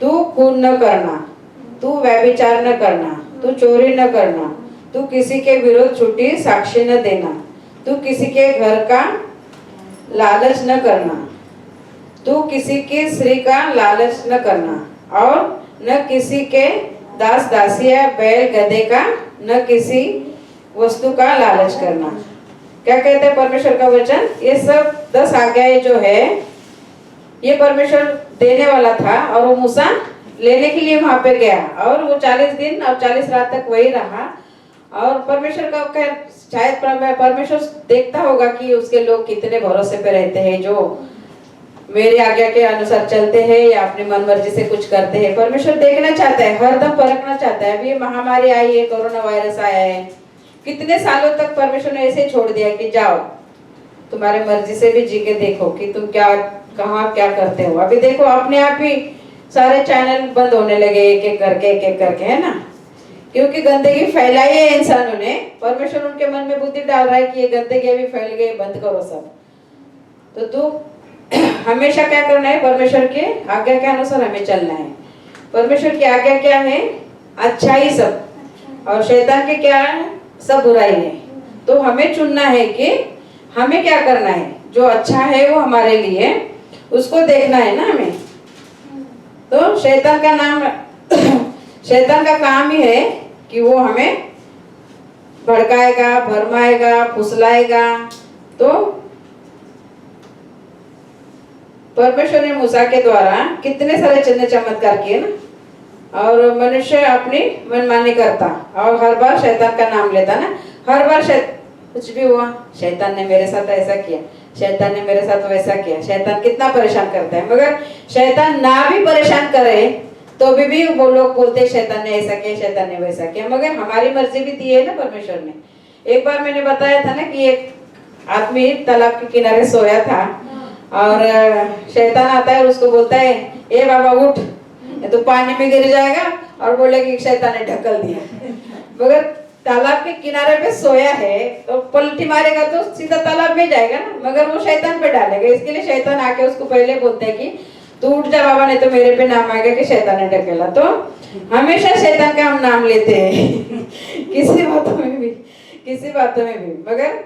तू खून न करना, तू व्यभिचार न करना, तू चोरी न करना, तू किसी के विरुद्ध झूठी साक्षी न देना, तू किसी के घर का लालच न करना, तू किसी की स्त्री का लालच न करना और न किसी के दास दासी या बैल गधे का न किसी वस्तु का लालच करना। क्या कहते हैं परमेश्वर का वचन? ये सब 10 आज्ञाएं जो है ये परमेश्वर देने वाला था और वो मूसा लेने के लिए वहां पे गया और वो 40 दिन और 40 रात तक वही रहा। और परमेश्वर का शायद परमेश्वर देखता होगा कि उसके लोग कितने भरोसे पे रहते हैं, जो मेरी आज्ञा के अनुसार चलते हैं या अपनी मन मर्जी से कुछ करते हैं। परमेश्वर देखना चाहता है, हरदम परखना चाहता है। अभी ये महामारी आई है, कोरोना वायरस आया है, कितने सालों तक परमेश्वर ने ऐसे छोड़ दिया कि जाओ तुम्हारे मर्जी से भी जी के देखो कि तुम क्या कहाँ क्या करते हो। अभी देखो अपने आप ही सारे चैनल बंद होने लगे एक एक करके, है ना, क्योंकि गंदगी फैलाई है इंसानों ने। परमेश्वर उनके मन में बुद्धि डाल रहा है कि ये गंदगी अभी फैल गई, बंद करो सब। तो तू हमेशा क्या करना है, परमेश्वर के आज्ञा के अनुसार हमें चलना है। परमेश्वर की आज्ञा क्या है, अच्छाई सब, और शैतान के क्या है, सब बुराई है। तो हमें चुनना है कि हमें क्या करना है, जो अच्छा है वो हमारे लिए, उसको देखना है ना हमें। तो शैतान का नाम शैतान का काम ही है कि वो हमें भड़काएगा, भरमाएगा, फुसलाएगा। तो परमेश्वर ने मूसा के द्वारा कितने सारे चिन्ह चमत्कार किए ना, और मनुष्य अपनी मनमानी करता और हर बार शैतान का नाम लेता ना। हर बार कुछ भी हुआ, शैतान ने मेरे साथ ऐसा किया, शैतान ने मेरे साथ वैसा किया। शैतान कितना परेशान करता है, मगर शैतान ना भी परेशान करे तो भी वो लोग बोलते शैतान ने ऐसा किया, शैतान ने वैसा किया। मगर हमारी मर्जी भी दी है ना परमेश्वर ने। एक बार मैंने बताया था ना कि एक आदमी तालाब के किनारे सोया था, और शैतान आता है और उसको बोलता है, ए बाबा उठ, तो पानी में गिर जाएगा, और बोले कि शैतान ने ढकल दिया। मगर तालाब के किनारे पे सोया है तो पलटी मारेगा तो सीधा तालाब में जाएगा ना, मगर वो शैतान पे डालेगा। इसके लिए शैतान आके उसको पहले बोलते हैं कि तू उठ जा बाबा, नहीं तो मेरे पे नाम आएगा कि शैतान ने ढकेला। तो हमेशा शैतान का हम नाम लेते हैं किसी बातों में भी, मगर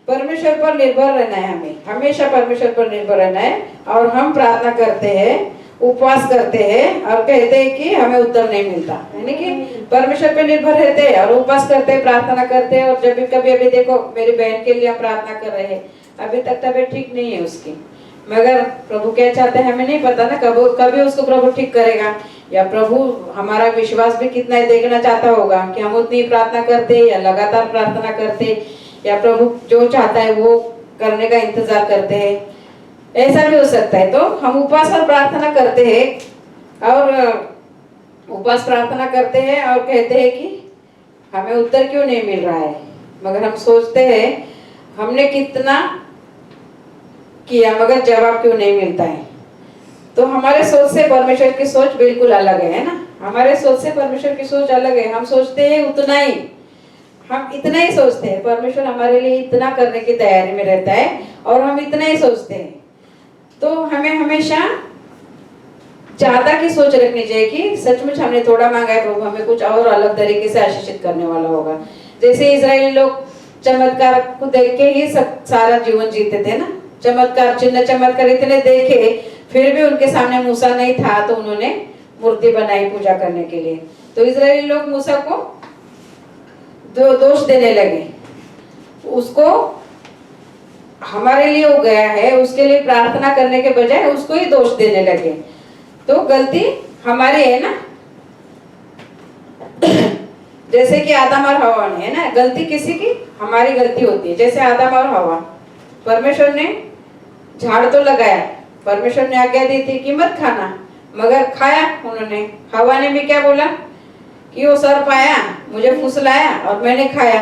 परमेश्वर पर निर्भर रहना है। हमें हमेशा परमेश्वर पर निर्भर रहना है। और हम प्रार्थना करते हैं, उपवास करते हैं, और कहते हैं कि हमें उत्तर नहीं मिलता, यानी कि परमेश्वर पे निर्भर रहते हैं और उपवास करते हैं, प्रार्थना करते हैं। और जब भी कभी अभी देखो मेरी बहन के लिए हम प्रार्थना कर रहे हैं, अभी तक तबीयत ठीक नहीं है उसकी, मगर प्रभु क्या चाहते हैं हमें नहीं पता ना, कभी उसको प्रभु ठीक करेगा, या प्रभु हमारा विश्वास भी कितना है देखना चाहता होगा कि हम उतनी प्रार्थना करते या लगातार प्रार्थना करते, या प्रभु जो चाहता है वो करने का इंतजार करते हैं, ऐसा भी हो सकता है। तो हम उपवास और प्रार्थना करते हैं, और उपवास प्रार्थना करते हैं और कहते हैं कि हमें उत्तर क्यों नहीं मिल रहा है, मगर हम सोचते हैं हमने कितना किया मगर जवाब क्यों नहीं मिलता है। तो हमारे सोच से परमेश्वर की सोच बिल्कुल अलग है ना, हमारे सोच से परमेश्वर की सोच अलग है। हम सोचते हैं उतना ही, हम इतना ही सोचते हैं, परमेश्वर हमारे लिए इतना करने की तैयारी में रहता है और हम इतना ही सोचते हैं। तो हमें हमेशा ज्यादा की सोच रखनी चाहिए कि सचमुच हमने थोड़ा मांगा है, प्रभु हमें कुछ और अलग तरीके से आशीषित करने वाला होगा। जैसे इजरायली लोग चमत्कार को देख के ही सारा जीवन जीते थे ना, चमत्कार चिन्ह चमत्कार इतने देखे, फिर भी उनके सामने मूसा नहीं था तो उन्होंने मूर्ति बनाई पूजा करने के लिए। तो इजरायली लोग मूसा को दोष देने लगे, उसको हमारे लिए हो गया है, उसके लिए प्रार्थना करने के बजाय उसको ही दोष देने लगे। तो गलती हमारी है ना, जैसे कि आदम और हवा ने, है ना, गलती किसी की, हमारी गलती होती है। जैसे आदम और हवा, परमेश्वर ने झाड़ तो लगाया, परमेश्वर ने आज्ञा दी थी कि मत खाना, मगर खाया उन्होंने। हवा ने भी क्या बोला कि वो सर्प आया, मुझे फुसलाया और मैंने खाया।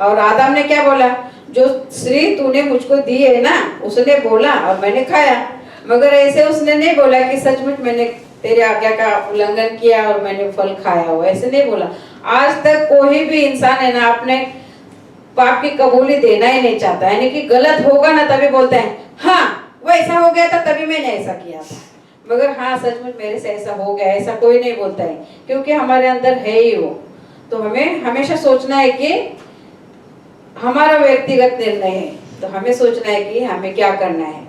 और आदम ने क्या बोला, जो श्री तूने मुझको दी है ना, उसने बोला और मैंने खाया। मगर ऐसे उसने नहीं बोला कि सचमुच मैंने तेरे आज्ञा का उल्लंघन किया और मैंने फल खाया हो, ऐसे नहीं बोला। आज तक कोई भी इंसान है ना अपने पाप की कबूली देना ही नहीं चाहता, यानी कि गलत होगा ना तभी बोलते हैं हाँ वो ऐसा हो गया था तभी मैंने ऐसा किया था, मगर हाँ सचमुच मेरे से ऐसा हो गया, ऐसा कोई नहीं बोलता है, क्योंकि हमारे अंदर है ही वो। तो हमें हमेशा सोचना है कि हमारा व्यक्तिगत निर्णय है, तो हमें सोचना है कि हमें क्या करना है,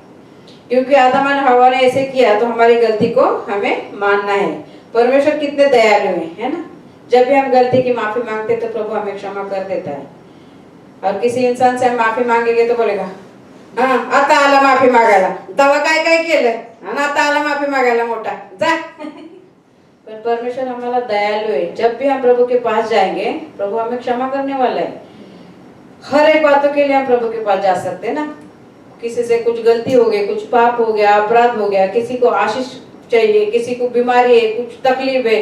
क्योंकि आदम और हवा ने ऐसे किया तो हमारी गलती को हमें मानना है। परमेश्वर कितने दयालु है ना, जब भी हम गलती की माफी मांगते तो प्रभु हमें क्षमा कर देता है। और किसी इंसान से हम माफी मांगेंगे तो बोलेगा हाँ आता आला माफी मागायला, तवा काय काय केलं, आता आला माफी मागायला मोठा जा। पर परमेश्वर हमारा दयालु है, जब भी हम प्रभु के पास जाएंगे प्रभु हमें क्षमा करने वाला है। हर एक बातों के लिए हम प्रभु के पास जा सकते हैं ना। किसी से कुछ गलती हो गई, कुछ पाप हो गया, अपराध हो गया, किसी को आशीष चाहिए, किसी को बीमारी है, कुछ तकलीफ है,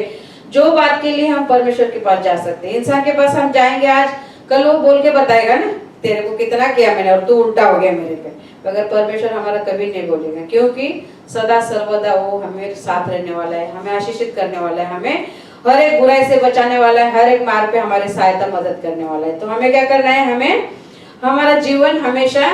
जो बात के लिए हम परमेश्वर के पास जा सकते हैं। इंसान के पास हम जाएंगे आज, कल वो बोल के बताएगा ना तेरे को कितना किया मैंने और तू उल्टा हो गया मेरे पे। मगर परमेश्वर हमारा कभी नहीं बोलेगा, क्योंकि सदा सर्वदा वो हमें साथ रहने वाला है, हमें आशीषित करने वाला है, हमें हर एक बुराई से बचाने वाला है, हर एक मार्ग पे हमारी सहायता मदद करने वाला है। तो हमें क्या करना है, हमें हमारा जीवन हमेशा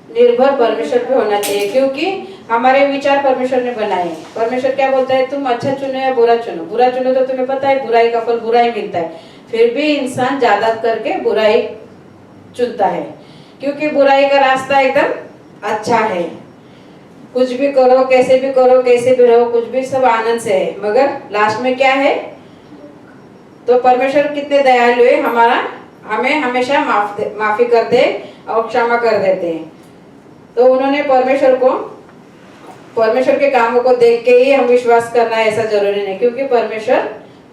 निर्भर परमेश्वर पे होना चाहिए, क्योंकि हमारे विचार परमेश्वर ने बनाए हैं। परमेश्वर क्या बोलता है, तुम अच्छा चुनो या बुरा चुनो। बुरा चुनो तो तुम्हें पता है बुराई का फल बुरा ही मिलता है, फिर भी इंसान ज्यादा करके बुराई चुनता है, क्योंकि बुराई का रास्ता एकदम अच्छा है। कुछ भी करो, कैसे भी करो, कैसे भी रहो, कुछ भी सब आनंद से है, मगर लास्ट में क्या है। तो परमेश्वर कितने दयालु है, हमें हमेशा माफी करते और क्षमा कर देते हैं। तो उन्होंने परमेश्वर के कामों को देख के ही हम विश्वास करना है ऐसा जरूरी नहीं, क्योंकि परमेश्वर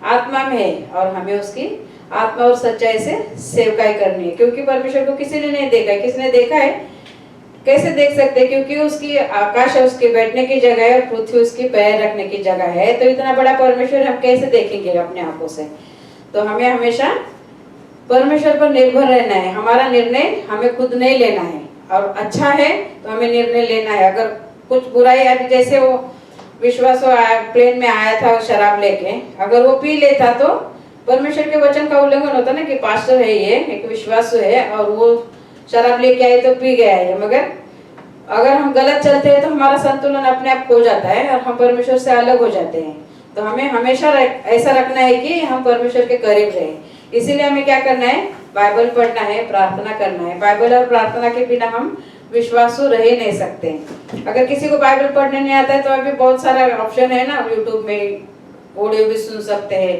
आत्मा में है और हमें उसकी आत्मा और सच्चाई से सेवकाई करनी है। क्योंकि परमेश्वर को किसी ने नहीं देखा है, किसने देखा है, कैसे देख सकते, क्योंकि उसकी आकाश है उसके बैठने की जगह है और पृथ्वी उसकी पैर रखने की जगह है। तो इतना बड़ा परमेश्वर हम कैसे देखेंगे अपने आंखों से। तो हमें हमेशा परमेश्वर पर निर्भर रहना है, हमारा निर्णय हमें खुद नहीं लेना है, और अच्छा है तो हमें निर्णय लेना है। अगर कुछ बुराई, अभी जैसे वो विश्वास प्लेन में आया था शराब लेके, अगर वो पी लेता तो परमेश्वर के वचन का उल्लंघन होता ना, कि पास्टर है ये एक विश्वास है और वो शराब लेके आए तो पी गया है। मगर अगर हम गलत चलते हैं तो हमारा संतुलन अपने आप खो जाता है और हम परमेश्वर से अलग हो जाते हैं। तो हमें हमेशा ऐसा रखना है कि हम परमेश्वर के करीब रहें। इसीलिए हमें क्या करना है, बाइबल पढ़ना है, प्रार्थना करना है। बाइबल और प्रार्थना के बिना हम विश्वासु रह ही नहीं सकते। अगर किसी को बाइबल पढ़ने नहीं आता है तो अभी बहुत सारा ऑप्शन है ना, यूट्यूब में ऑडियो भी सुन सकते हैं,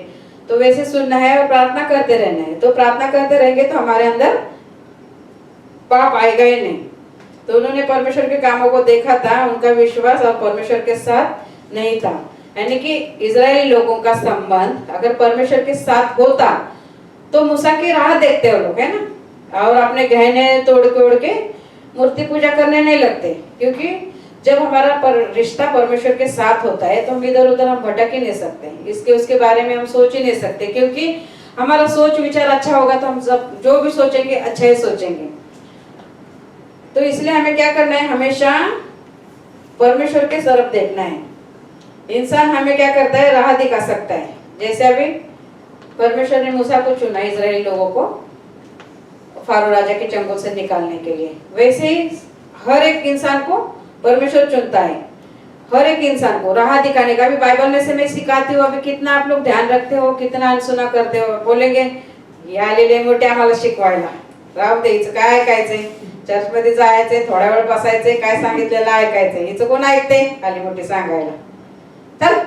तो वैसे सुनना है और प्रार्थना करते रहना है। तो प्रार्थना करते रहेंगे तो हमारे अंदर पाप आएगा ही नहीं। तो उन्होंने परमेश्वर के कामों को देखा था, उनका विश्वास और परमेश्वर के साथ नहीं था, यानी कि इजरायली लोगों का संबंध अगर परमेश्वर के साथ होता तो मूसा की राह देखते हो लोग, है ना, और अपने गहने तोड़ के मूर्ति पूजा करने नहीं लगते। क्योंकि जब हमारा रिश्ता परमेश्वर के साथ होता है तो हम इधर उधर हम भटक ही नहीं सकते, इसके उसके बारे में हम सोच ही नहीं सकते, क्योंकि हमारा सोच विचार अच्छा होगा तो हम सब जो भी सोचेंगे अच्छा ही सोचेंगे। तो इसलिए हमें क्या करना है, हमेशा परमेश्वर के तरफ देखना है। इंसान हमें क्या करता है, राह दिखा सकता है। जैसे अभी परमेश्वर ने मूसा को चुना इजरायली लोगों को फारो राजा के चंगुल से निकालने के लिए, वैसे ही हर एक इंसान को परमेश्वर चुनता है, हर एक इंसान को राह दिखाने का। भी बाइबल में से मैं सिखाती हूँ, अभी कितना आप लोग ध्यान रखते हो, कितना अनसुना करते हो। बोलेंगे या आलेले मोठे आम्हाला शिकवायला, राव द्यायचं काय ऐकायचंय, चर्च मध्ये जायचंय, थोडा वेळ बसायचंय, काय सांगितलेलं ऐकायचंय, हिचं कोण ऐकते आली मोठी सांगायला, चल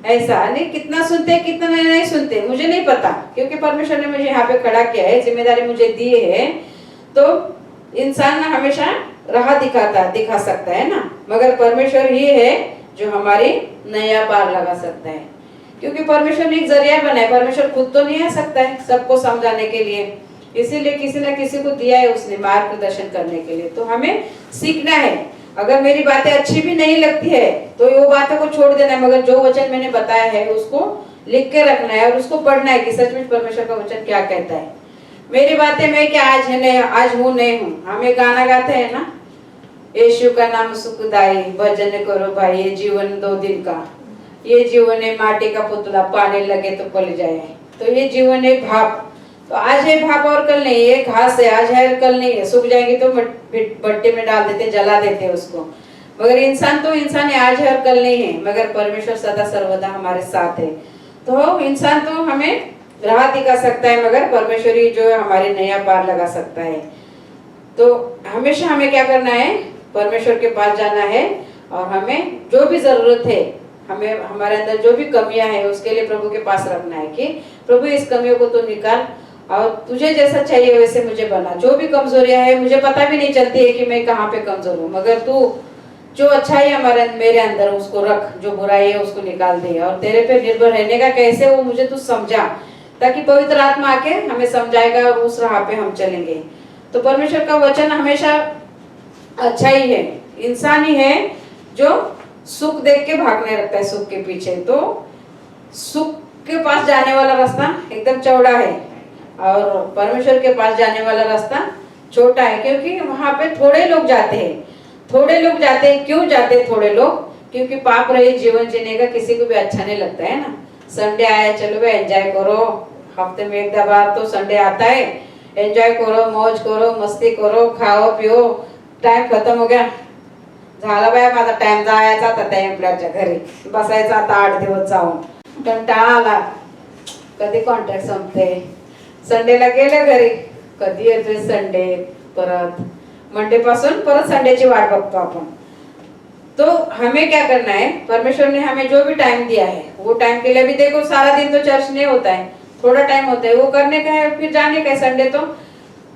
ऐसा। नहीं कितना सुनते कितना नहीं सुनते मुझे नहीं पता, क्योंकि परमेश्वर ने मुझे यहाँ पे खड़ा किया है, जिम्मेदारी मुझे दी है। तो इंसान ना हमेशा राह दिखा सकता है ना, मगर परमेश्वर ही है जो हमारी नया पार लगा सकता है। क्योंकि परमेश्वर ने एक जरिया बनाया, परमेश्वर खुद तो नहीं आ सकता है सबको समझाने के लिए, इसीलिए किसी न किसी को दिया है उसने मार्गदर्शन करने के लिए। तो हमें सीखना है। अगर मेरी बातें अच्छी भी नहीं लगती है तो वो बातों को छोड़ देना है, मगर जो वचन मैंने बताया है उसको लिख के रखना है और उसको पढ़ना है कि सच में परमेश्वर का वचन क्या कहता है। मेरी बातें मैं क्या आज है नहीं, आज हूँ नहीं हूँ। हमें गाना गाते हैं ना, यीशु का नाम सुखदाई, भजन करो भाई, ये जीवन 2 दिन का, ये जीवन है माटी का पुतला, पानी लगे तो पल जाए। तो ये जीवन है भाप, तो आज है भाप और कल नहीं, ये घास है आज है कल नहीं है, सूख जाएंगे तो भट्टे में डाल देते, जला देते उसको। मगर इंसान तो इंसान है, आज है और कल नहीं है, मगर परमेश्वर सदा सर्वदा हमारे साथ है। तो इंसान तो हमें राह दिखा सकता है, मगर परमेश्वर ही जो है हमारे नया पार लगा सकता है। तो हमेशा हमें क्या करना है, परमेश्वर के पास जाना है और हमें जो भी जरूरत है, हमें हमारे अंदर जो भी कमियां हैं उसके लिए प्रभु के पास रखना है कि प्रभु इस कमियों को तो निकाल और तुझे जैसा चाहिए वैसे मुझे बना। जो भी कमजोरियां है मुझे पता भी नहीं चलती है कि मैं कहाँ पे कमजोर हूँ, मगर तू जो अच्छाई है मेरे अंदर उसको रख, जो बुराई है उसको निकाल दे, और तेरे पे निर्भर रहने का कैसे वो मुझे तू समझा, ताकि पवित्र आत्मा आके हमें समझाएगा और उस राह पे हम चलेंगे। तो परमेश्वर का वचन हमेशा अच्छा ही है। इंसान ही है जो सुख देख के भागने लगता है सुख के पीछे। तो सुख के पास जाने वाला रास्ता एकदम चौड़ा है, और परमेश्वर के पास जाने वाला रास्ता छोटा है, क्योंकि वहां पे थोड़े लोग जाते हैं। थोड़े लोग जाते हैं, क्यों जाते हैं थोड़े लोग? क्योंकि पाप रहित जीवन जीने का किसी को भी अच्छा नहीं लगता है ना। संडे आया, चलो भाई एंजॉय करो, हफ्ते में एक बार तो संडे आता है, एंजॉय करो, मौज करो, मस्ती करो, खाओ पिओ, टाइम खत्म हो गया, झाला बाय माझा टाइम जायचा आता त्या एम्प्लॉयरच्या घरी बसायचा आता 8 दिवस जाऊन कंटाळा आला, कधी कॉन्ट्रॅक्ट संपते, संडेला गेले घरी, कधी येतोय संडे, परत मंडे पासून परत संडेची वाट बघतो आपण। तो हमें क्या करना है, परमेश्वर ने हमें जो भी टाइम दिया है वो टाइम के लिए, अभी देखो सारा दिन तो चर्च नहीं होता है, थोड़ा टाइम होता है, वो करने का है, फिर जाने का है। संडे तो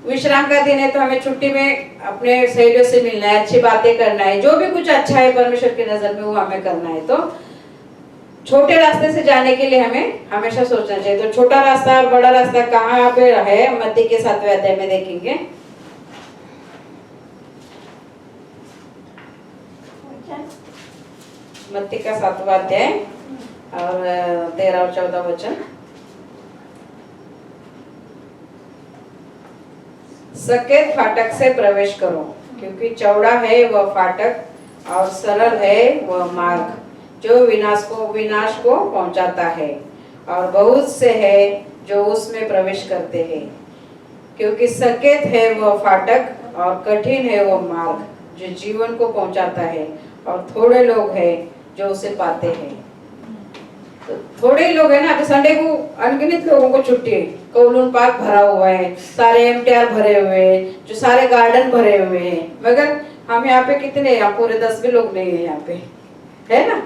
विश्राम का दिन है, तो हमें छुट्टी में अपने सहेलियों से मिलना है, अच्छी बातें करना है, जो भी कुछ अच्छा है परमेश्वर की नजर में वो हमें करना है। तो छोटे रास्ते से जाने के लिए हमें हमेशा सोचना चाहिए। तो छोटा रास्ता और बड़ा रास्ता कहाँ पे है, मत्ती के 7वें अध्याय में देखेंगे। मत्ती का 7वां अध्याय और 13 और 14 वचन। सकेत फाटक से प्रवेश करो, क्योंकि चौड़ा है वह फाटक और सरल है वह मार्ग जो विनाश को पहुंचाता है, और बहुत से है जो उसमें प्रवेश करते हैं। क्योंकि सकेत है वह फाटक और कठिन है वह मार्ग जो जीवन को पहुंचाता है, और थोड़े लोग हैं जो उसे पाते हैं। तो थोड़े ही लोग हैं ना, तो संडे को अनगिनत लोगों को छुट्टी है, कौलून पार्क भरा हुआ है, सारे एमटीआर भरे हुए हैं, जो सारे गार्डन भरे हुए हैं, मगर हम यहाँ पे कितने, यहाँ पूरे 10 भी लोग नहीं है यहाँ पे, है ना।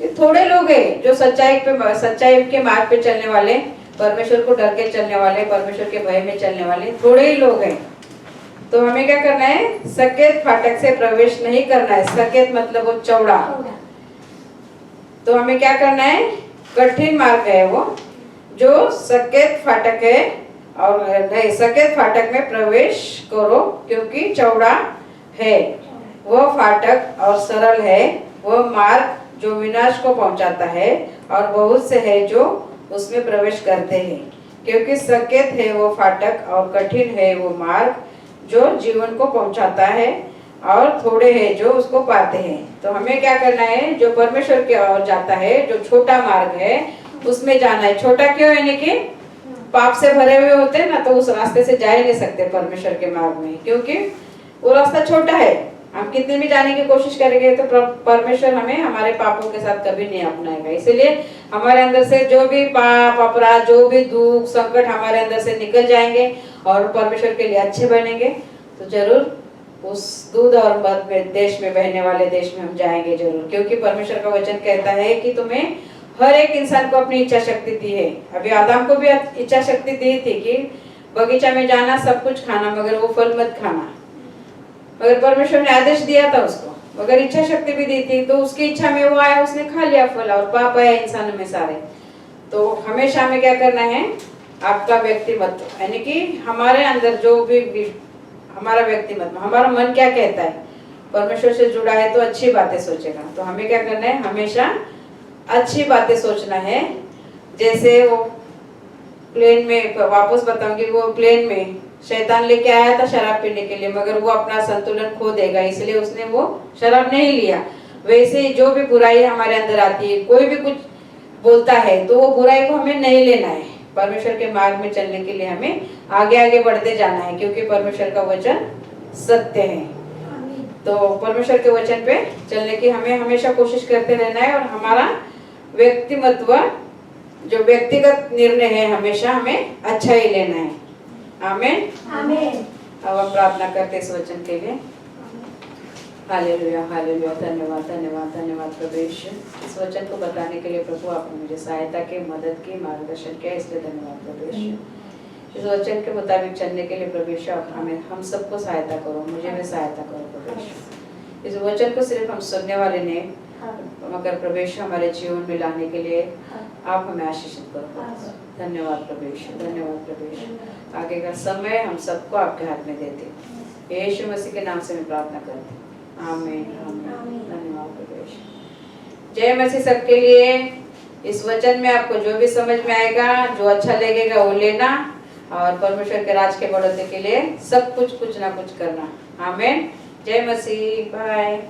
ये थोड़े लोग हैं जो सच्चाई के मार्ग पे चलने वाले, परमेश्वर को डर के चलने वाले, परमेश्वर के भय में चलने वाले थोड़े ही लोग हैं। तो हमें क्या करना है, सकेत फाटक से प्रवेश नहीं करना है। सकेत मतलब वो चौड़ा। तो हमें क्या करना है, कठिन मार्ग है वो जो सकेत फाटक है, और नहीं, सकेत फाटक में प्रवेश करो क्योंकि चौड़ा है वो फाटक और सरल है वो मार्ग जो विनाश को पहुंचाता है, और बहुत से है जो उसमें प्रवेश करते हैं। क्योंकि सकेत है वो फाटक और कठिन है वो मार्ग जो जीवन को पहुंचाता है, और थोड़े हैं जो उसको पाते हैं। तो हमें क्या करना है, जो परमेश्वर की ओर जाता है, जो छोटा मार्ग है उसमें जाना है। छोटा क्यों, यानी कि पाप से भरे हुए होते हैं ना, तो उस रास्ते से जा ही नहीं सकते परमेश्वर के मार्ग में, क्योंकि वो रास्ता छोटा है। हम कितने भी जाने की कोशिश करेंगे तो परमेश्वर हमें हमारे पापों के साथ कभी नहीं अपनाएगा। इसलिए हमारे अंदर से जो भी पाप, अपराध, जो भी दुख, संकट हमारे अंदर से निकल जाएंगे और परमेश्वर के लिए अच्छे बनेंगे, तो जरूर उस दूध और मध में देश में, बहने वाले देश में हम जाएंगे जरूर। क्योंकि परमेश्वर का वचन कहता है कि तुम्हें हर एक इंसान को अपनी इच्छा शक्ति दी है। अभी आदम को भी इच्छा शक्ति दी थी कि बगीचा में जाना, सब कुछ खाना, मगर वो फल मत खाना, मगर परमेश्वर ने आदेश दिया था उसको, मगर इच्छा शक्ति भी दी थी। तो उसकी इच्छा में वो आया, उसने खा लिया फल, और पाप आया इंसानों में सारे। तो हमेशा हमें क्या करना है, आपका व्यक्तिमत्व, यानी कि हमारे अंदर जो भी हमारा व्यक्तिमत्व, हमारा मन क्या कहता है, परमेश्वर से जुड़ा है तो अच्छी बातें सोचेगा। तो हमें क्या करना है, हमेशा अच्छी बातें सोचना है। जैसे वो प्लेन में, वापस बताऊंगी, वो प्लेन में शैतान लेके आया था शराब पीने के लिए, मगर वो अपना संतुलन खो देगा, इसलिए उसने वो शराब नहीं लिया। वैसे ही जो भी बुराई हमारे अंदर आती है, कोई भी कुछ बोलता है, तो वो बुराई को हमें नहीं लेना है। परमेश्वर के मार्ग में चलने के लिए हमें आगे आगे बढ़ते जाना है, क्योंकि परमेश्वर का वचन सत्य है। तो परमेश्वर के वचन पे चलने की हमें हमेशा कोशिश करते रहना है, और हमारा व्यक्तिमत्व, जो व्यक्तिगत निर्णय है, हमेशा हमें अच्छा ही लेना है। आमीन आमीन। अब हम प्रार्थना करते इस वचन के लिए। Hallelujah hallelujah. धन्यवाद धन्यवाद धन्यवाद प्रभु यीशु, इस वचन को बताने के लिए प्रभु आपने मुझे सहायता की, मदद की, मार्गदर्शन किया, इसलिए धन्यवाद प्रभु यीशु। इस वचन के मुताबिक चलने के लिए प्रभु यीशु आप हमें, हम सबको सहायता करो, मुझे भी सहायता करो प्रभु यीशु। इस वचन को सिर्फ हम सुनने वाले नहीं, मगर प्रभु यीशु हमारे जीवन में लाने के लिए आप हमें आशीषित करो। धन्यवाद प्रभु यीशु, धन्यवाद प्रभु यीशु। आगे का समय हम सबको आपके हाथ में देते हैं, यीशु मसीह के नाम से मैं प्रार्थना करती हूँ। आमीन आमीन। धन्यवाद प्रभु यीशु। जय मसीह सबके लिए। इस वचन में आपको जो भी समझ में आएगा, जो अच्छा लगेगा वो लेना, और परमेश्वर के राज के बढ़ोतरी के लिए सब कुछ कुछ ना कुछ करना। आमीन। जय मसीह। बाय।